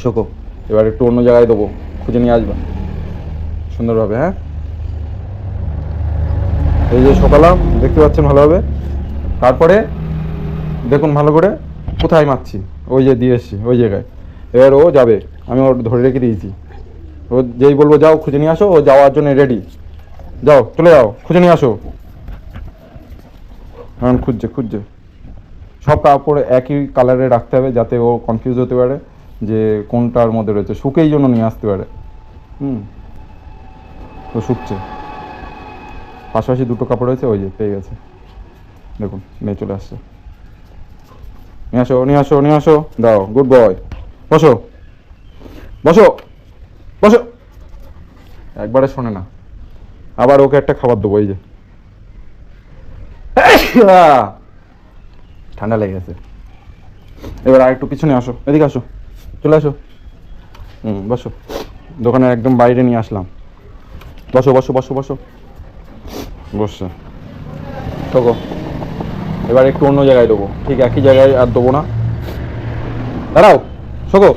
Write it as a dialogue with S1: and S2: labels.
S1: শোকো, এবার একটু অন্য জায়গায় দেবো, খুঁজে নিয়ে আসবা সুন্দরভাবে। হ্যাঁ, এই যে শোকালাম, দেখতে পাচ্ছেন ভালোভাবে। তারপরে দেখুন ভালো করে কোথায় মারছি, ওই যে দিয়ে এসছি ওই জায়গায়। এবার ও যাবে, আমি ওর ধরে রেখে দিয়েছি। ও যেই বলবো যাও খুঁজে নিয়ে আসো, ও যাওয়ার জন্য রেডি। যাও, চলে যাও, খুঁজে নিয়ে আসো। এখন খুঁজছে খুঁজছে, সব কাপড় একই কালারে রাখতে হবে যাতে ও কনফিউজ হতে পারে যে কোনটার মধ্যে রয়েছে, শুকেই জন্য নিয়ে আসতে পারে। তো শুকছে, পাশাপাশি দুটো কাপড় রয়েছে, ওই যে পেয়ে গেছে, দেখুন নিয়ে চলে আসছে। নিয়ে আসো নিয়ে আসো নিয়ে আসো, দাও, গুড বয়। বসো বসো বসো। একবারে শোনে না, আবার ওকে একটা খাবার দেবো। এই যে ঠান্ডা লেগে গেছে। এবার আর একটু পিছনে আসো, এদিকে আসো, চলে আসো। বসো, দোকানের একদম বাইরে নিয়ে আসলাম। বসো বসো বসো বসো, বসছে। শোকো, এবার একটু অন্য জায়গায় দেবো, ঠিক একই জায়গায় আর দেবো না। দাঁড়াও, শোকো।